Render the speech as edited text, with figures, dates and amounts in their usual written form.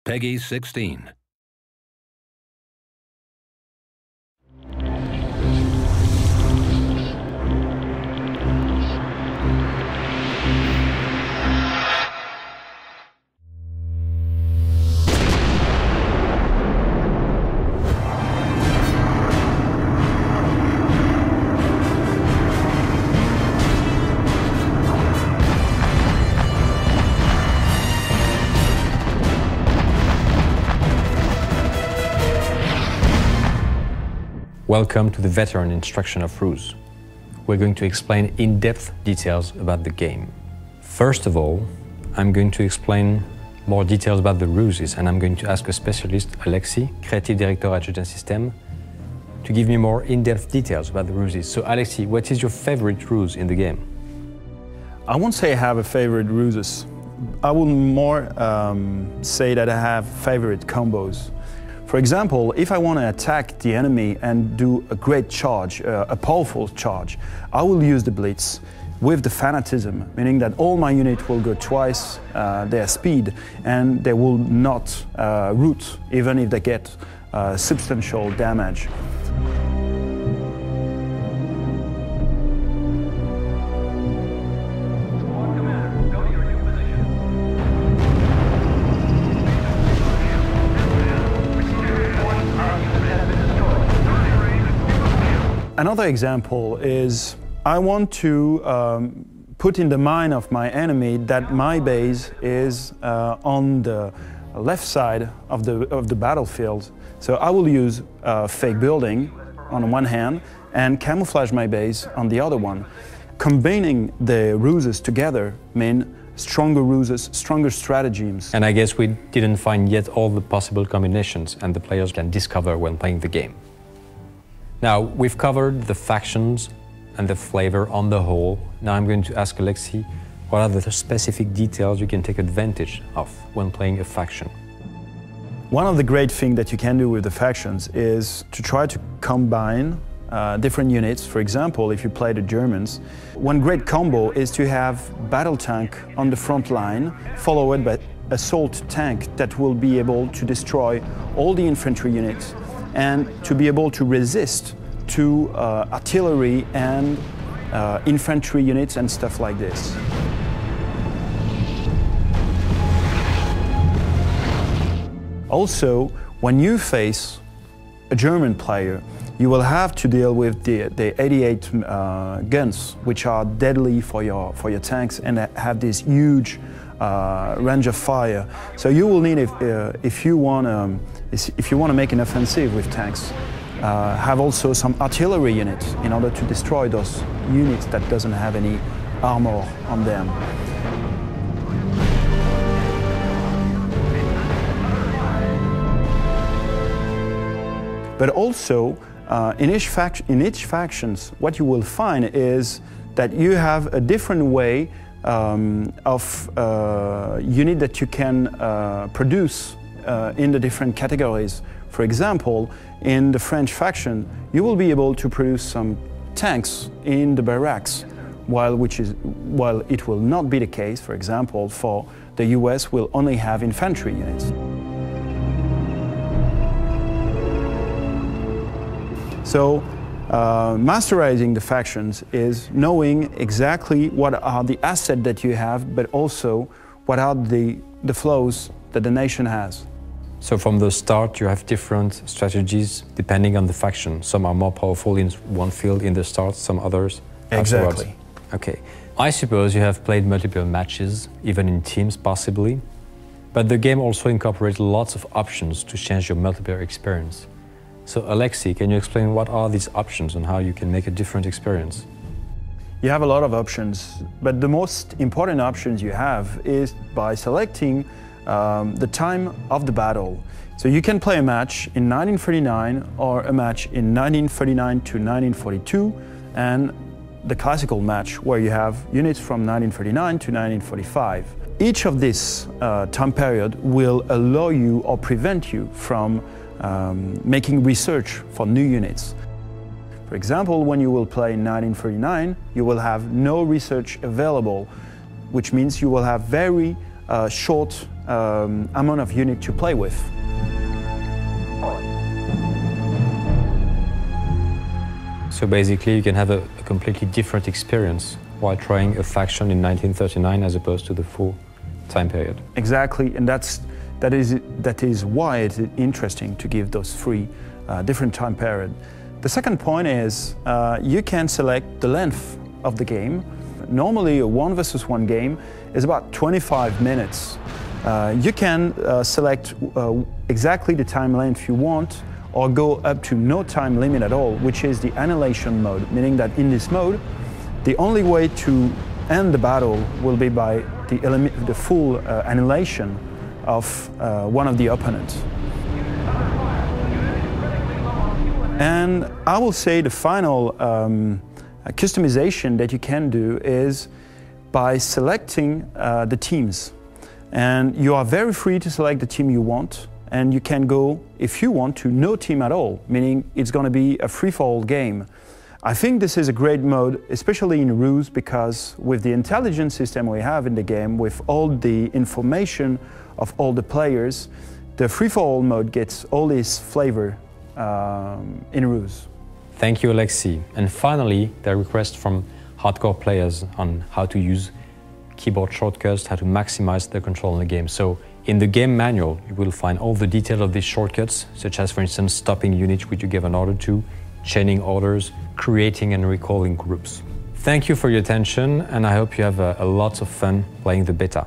Peggy 16. Welcome to the veteran instruction of RUSE. We're going to explain in-depth details about the game. First of all, I'm going to explain more details about the Ruses, and I'm going to ask a specialist, Alexis, Creative Director at Eugen Systems, to give me more in-depth details about the Ruses. So Alexis, what is your favorite ruse in the game? I won't say I have a favorite ruses. I will more say that I have favorite combos. For example, if I want to attack the enemy and do a great charge, a powerful charge, I will use the blitz with the fanatism, meaning that all my units will go twice their speed and they will not root, even if they get substantial damage. Another example is I want to put in the mind of my enemy that my base is on the left side of the battlefield. So I will use fake building on one hand and camouflage my base on the other one. Combining the ruses together mean stronger ruses, stronger stratagems. And I guess we didn't find yet all the possible combinations and the players can discover when playing the game. Now, we've covered the factions and the flavor on the whole. Now I'm going to ask Alexis, what are the specific details you can take advantage of when playing a faction? One of the great things that you can do with the factions is to try to combine different units. For example, if you play the Germans, one great combo is to have battle tank on the front line, followed by assault tank that will be able to destroy all the infantry units and to be able to resist to artillery and infantry units and stuff like this. Also, when you face a German player, you will have to deal with the 88 guns, which are deadly for your tanks and have this huge range of fire. So you will need, if you want to make an offensive with tanks, have also some artillery units in order to destroy those units that doesn't have any armor on them. But also, in each factions, what you will find is that you have a different way of unit that you can produce in the different categories. For example, in the French faction, you will be able to produce some tanks in the barracks, while it will not be the case, for example, for the US will only have infantry units. So, masterizing the factions is knowing exactly what are the assets that you have, but also what are the flows that the nation has. So from the start you have different strategies depending on the faction. Some are more powerful in one field in the start, some others afterwards. Exactly. Okay. I suppose you have played multiple matches, even in teams possibly, but the game also incorporates lots of options to change your multiplayer experience. So Alexis, can you explain what are these options and how you can make a different experience? You have a lot of options, but the most important options you have is by selecting the time of the battle. So you can play a match in 1939 or a match in 1939 to 1942 and the classical match where you have units from 1939 to 1945. Each of this time period will allow you or prevent you from making research for new units. For example, when you will play in 1939, you will have no research available, which means you will have very short amount of units to play with. So basically you can have a completely different experience while trying a faction in 1939 as opposed to the full time period. Exactly, and that is why it's interesting to give those three different time periods. The second point is you can select the length of the game. Normally a 1 versus 1 game is about 25 minutes. You can select exactly the time length you want or go up to no time limit at all, which is the annihilation mode, meaning that in this mode, the only way to end the battle will be by the full annihilation of one of the opponents. And I will say the final customization that you can do is by selecting the teams. And you are very free to select the team you want, and you can go, if you want, to no team at all, meaning it's going to be a free-for-all game. I think this is a great mode, especially in RUSE, because with the intelligence system we have in the game, with all the information of all the players, the free-for-all mode gets all this flavor in RUSE. Thank you, Alexis. And finally, the request from hardcore players on how to use keyboard shortcuts, how to maximize the control in the game. So in the game manual, you will find all the details of these shortcuts, such as, for instance, stopping units which you give an order to, chaining orders, creating and recalling groups. Thank you for your attention, and I hope you have a lot of fun playing the beta.